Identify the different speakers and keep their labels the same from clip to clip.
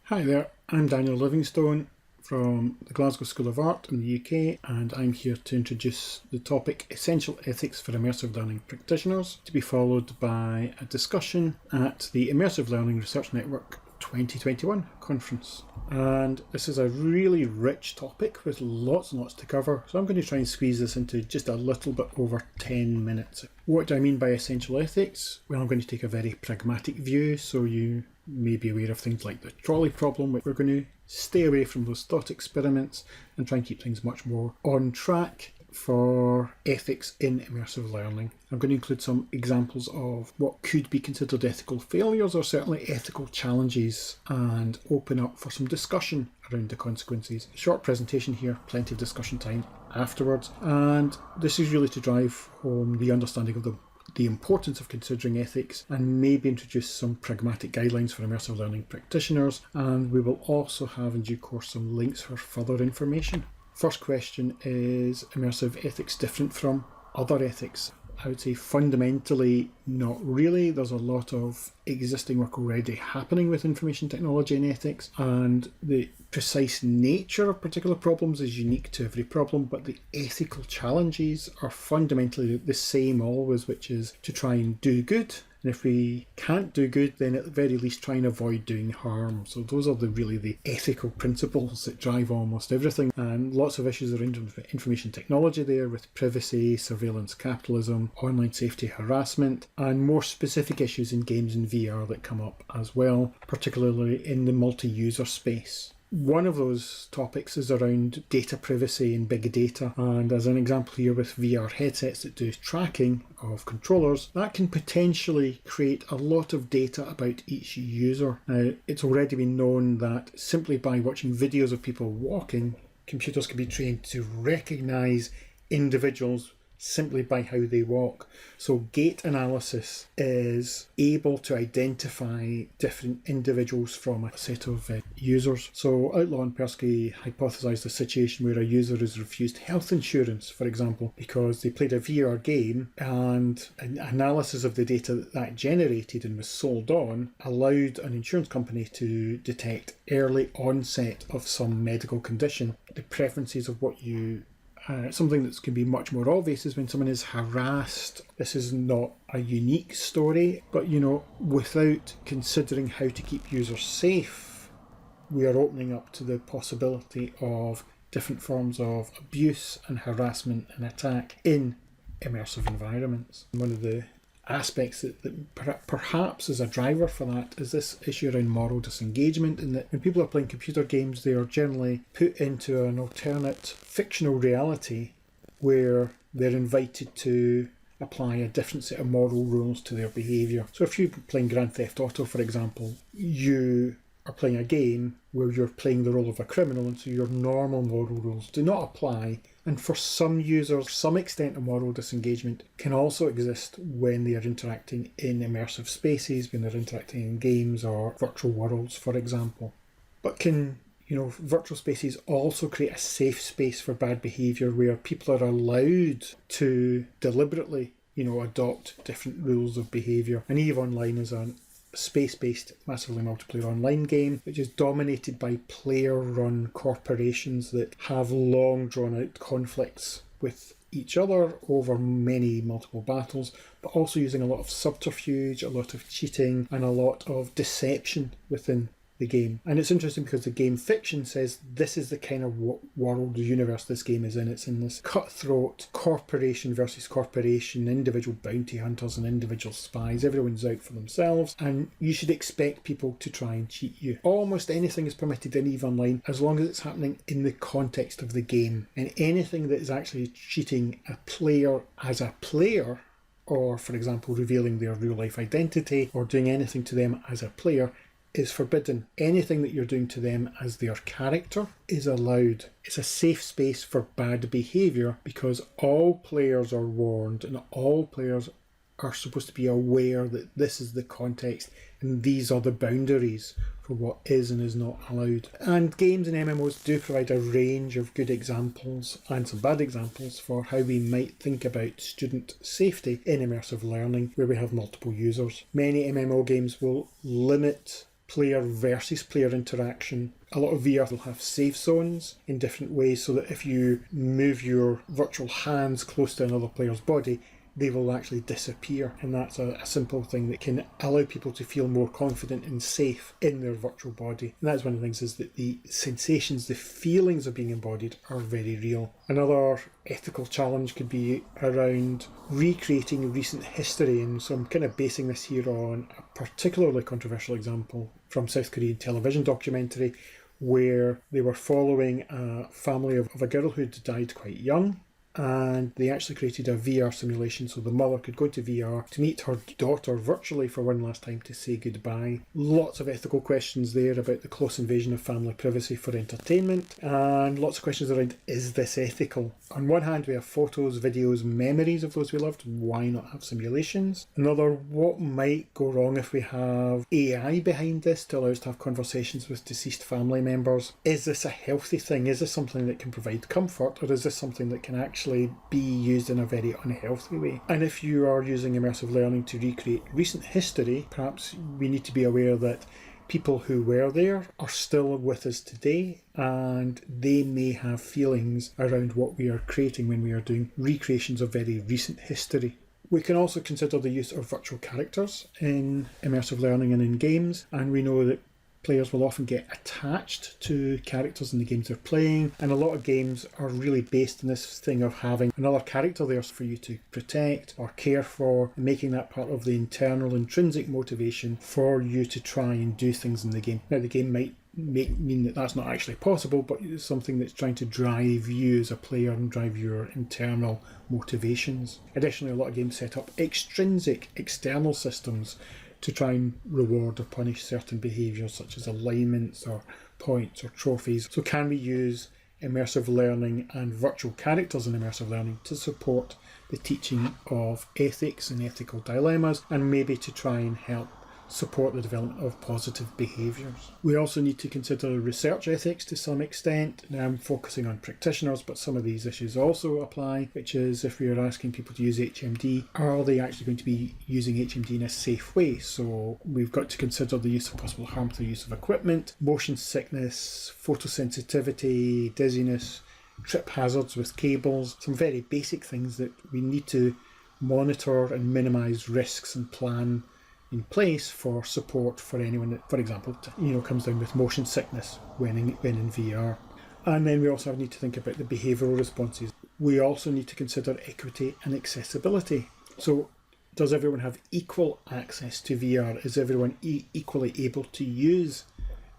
Speaker 1: Hi there, I'm Daniel Livingstone from the Glasgow School of Art in the UK, and I'm here to introduce the topic Essential Ethics for Immersive Learning Practitioners, to be followed by a discussion at the Immersive Learning Research Network 2021 conference. And this is a really rich topic with lots and lots to cover, so I'm going to try and squeeze this into just a little bit over 10 minutes. What do I mean by essential ethics? Well, I'm going to take a very pragmatic view, so you may be aware of things like the trolley problem, which we're going to stay away from those thought experiments and try and keep things much more on track for ethics in immersive learning. I'm going to include some examples of what could be considered ethical failures or certainly ethical challenges and open up for some discussion around the consequences. Short presentation here, plenty of discussion time afterwards, and this is really to drive home the understanding of the importance of considering ethics and maybe introduce some pragmatic guidelines for immersive learning practitioners, and we will also have in due course some links for further information. First question, is immersive ethics different from other ethics? I would say fundamentally not really. There's a lot of existing work already happening with information technology and ethics, and the precise nature of particular problems is unique to every problem, but the ethical challenges are fundamentally the same always, which is to try and do good. And if we can't do good, then at the very least try and avoid doing harm. So those are really the ethical principles that drive almost everything. And lots of issues around information technology there, with privacy, surveillance capitalism, online safety harassment, and more specific issues in games and VR that come up as well, particularly in the multi-user space. One of those topics is around data privacy and big data, and as an example here with VR headsets that do tracking of controllers, that can potentially create a lot of data about each user. Now, it's already been known that simply by watching videos of people walking, computers can be trained to recognise individuals simply by how they walk. So gait analysis is able to identify different individuals from a set of users. So Outlaw and Persky hypothesised a situation where a user is refused health insurance, for example, because they played a VR game, and an analysis of the data that generated and was sold on allowed an insurance company to detect early onset of some medical condition. The preferences of what you something that can be much more obvious is when someone is harassed. This is not a unique story, but without considering how to keep users safe, we are opening up to the possibility of different forms of abuse and harassment and attack in immersive environments. One of the aspects that perhaps is a driver for that is this issue around moral disengagement, in that when people are playing computer games, they are generally put into an alternate fictional reality where they're invited to apply a different set of moral rules to their behaviour. So if you're playing Grand Theft Auto, for example, you are playing a game where you're playing the role of a criminal, and so your normal moral rules do not apply. And for some users, some extent of moral disengagement can also exist when they are interacting in immersive spaces, when they're interacting in games or virtual worlds, for example. But can virtual spaces also create a safe space for bad behaviour, where people are allowed to deliberately, adopt different rules of behaviour? And EVE Online is a space-based massively multiplayer online game which is dominated by player-run corporations that have long drawn-out conflicts with each other over many multiple battles, but also using a lot of subterfuge, a lot of cheating, and a lot of deception within the game. And it's interesting because the game fiction says this is the kind of world, universe this game is in. It's in this cutthroat corporation versus corporation, individual bounty hunters and individual spies. Everyone's out for themselves, and you should expect people to try and cheat you. Almost anything is permitted in EVE Online as long as it's happening in the context of the game. And anything that is actually cheating a player as a player, or for example revealing their real life identity or doing anything to them as a player, is forbidden. Anything that you're doing to them as their character is allowed. It's a safe space for bad behaviour because all players are warned and all players are supposed to be aware that this is the context and these are the boundaries for what is and is not allowed. And games and MMOs do provide a range of good examples and some bad examples for how we might think about student safety in immersive learning where we have multiple users. Many MMO games will limit player versus player interaction. A lot of VR will have safe zones in different ways, so that if you move your virtual hands close to another player's body, they will actually disappear, and that's a simple thing that can allow people to feel more confident and safe in their virtual body. And that's one of the things, is that the sensations, the feelings of being embodied are very real. Another ethical challenge could be around recreating recent history, and so I'm kind of basing this here on a particularly controversial example from South Korean television documentary, where they were following a family of a girl who'd died quite young, and they actually created a VR simulation so the mother could go into VR to meet her daughter virtually for one last time to say goodbye. Lots of ethical questions there about the close invasion of family privacy for entertainment, and lots of questions around, is this ethical? On one hand, we have photos, videos, memories of those we loved. Why not have simulations? Another, what might go wrong if we have AI behind this to allow us to have conversations with deceased family members? Is this a healthy thing? Is this something that can provide comfort, or is this something that can actually be used in a very unhealthy way? And if you are using immersive learning to recreate recent history, perhaps we need to be aware that people who were there are still with us today, and they may have feelings around what we are creating when we are doing recreations of very recent history. We can also consider the use of virtual characters in immersive learning and in games, and we know that players will often get attached to characters in the games they're playing, and a lot of games are really based on this thing of having another character there for you to protect or care for, and making that part of the internal intrinsic motivation for you to try and do things in the game. Now, the game might mean that that's not actually possible, but it's something that's trying to drive you as a player and drive your internal motivations. Additionally, a lot of games set up extrinsic external systems to try and reward or punish certain behaviours, such as alignments or points or trophies. So can we use immersive learning and virtual characters in immersive learning to support the teaching of ethics and ethical dilemmas, and maybe to try and help support the development of positive behaviours? We also need to consider research ethics to some extent. Now, I'm focusing on practitioners, but some of these issues also apply, which is, if we are asking people to use HMD, are they actually going to be using HMD in a safe way? So we've got to consider the use of possible harm through use of equipment, motion sickness, photosensitivity, dizziness, trip hazards with cables, some very basic things that we need to monitor and minimise risks and plan in place for support for anyone that, for example, comes down with motion sickness when in VR. And then we also need to think about the behavioural responses. We also need to consider equity and accessibility. So does everyone have equal access to VR? Is everyone equally able to use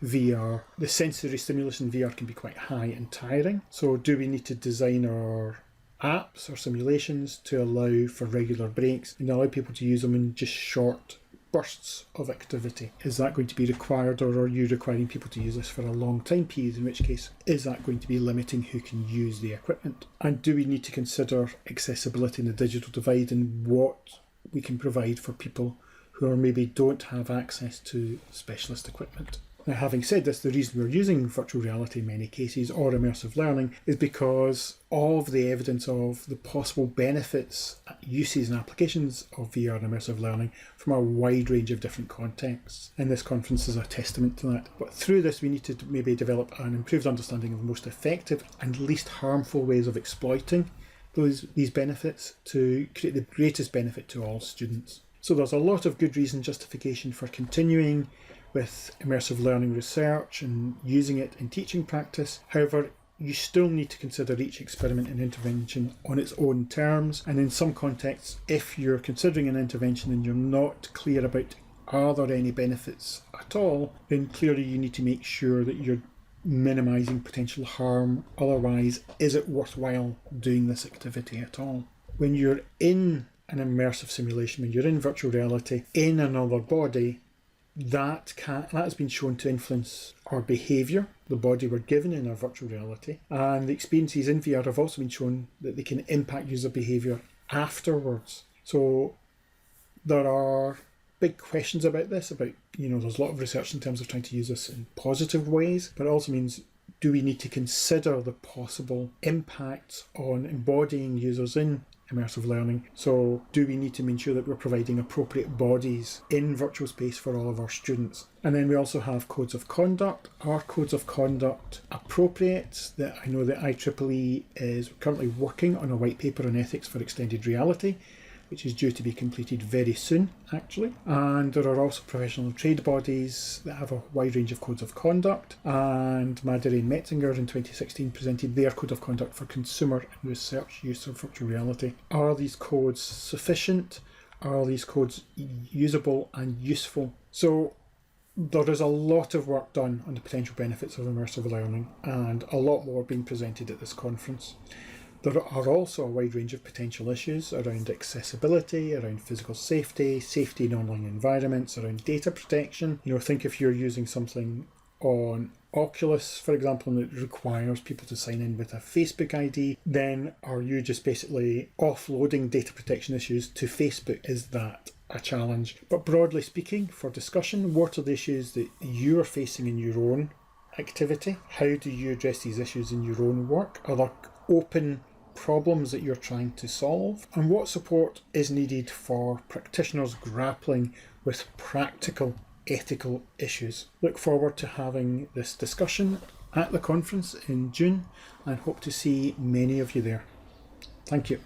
Speaker 1: VR? The sensory stimulus in VR can be quite high and tiring. So do we need to design our apps or simulations to allow for regular breaks and allow people to use them in just short bursts of activity? Is that going to be required, or are you requiring people to use this for a long time period, in which case is that going to be limiting who can use the equipment? And do we need to consider accessibility in the digital divide and what we can provide for people who maybe don't have access to specialist equipment? Now, having said this, the reason we're using virtual reality in many cases, or immersive learning, is because of the evidence of the possible benefits, uses and applications of VR and immersive learning from a wide range of different contexts. And this conference is a testament to that. But through this, we need to maybe develop an improved understanding of the most effective and least harmful ways of exploiting these benefits to create the greatest benefit to all students. So there's a lot of good reason, justification for continuing with immersive learning research and using it in teaching practice. However, you still need to consider each experiment and intervention on its own terms, and in some contexts, if you're considering an intervention and you're not clear about are there any benefits at all, then clearly you need to make sure that you're minimising potential harm. Otherwise, is it worthwhile doing this activity at all? When you're in an immersive simulation, when you're in virtual reality in another body, that has been shown to influence our behaviour, the body we're given in our virtual reality, and the experiences in VR have also been shown that they can impact user behaviour afterwards. So there are big questions about this, there's a lot of research in terms of trying to use this in positive ways, but it also means, do we need to consider the possible impacts on embodying users in immersive learning. So do we need to make sure that we're providing appropriate bodies in virtual space for all of our students? And then we also have codes of conduct. Are codes of conduct appropriate? That I know that IEEE is currently working on a white paper on ethics for extended reality, which is due to be completed very soon, actually. And there are also professional trade bodies that have a wide range of codes of conduct. And Madeleine Metzinger in 2016 presented their code of conduct for consumer and research use of virtual reality. Are these codes sufficient? Are these codes usable and useful? So there is a lot of work done on the potential benefits of immersive learning, and a lot more being presented at this conference. There are also a wide range of potential issues around accessibility, around physical safety, safety in online environments, around data protection. Think if you're using something on Oculus, for example, and it requires people to sign in with a Facebook ID, then are you just basically offloading data protection issues to Facebook? Is that a challenge? But broadly speaking, for discussion, what are the issues that you are facing in your own activity? How do you address these issues in your own work? Are there open problems that you're trying to solve? And what support is needed for practitioners grappling with practical ethical issues? Look forward to having this discussion at the conference in June and hope to see many of you there. Thank you.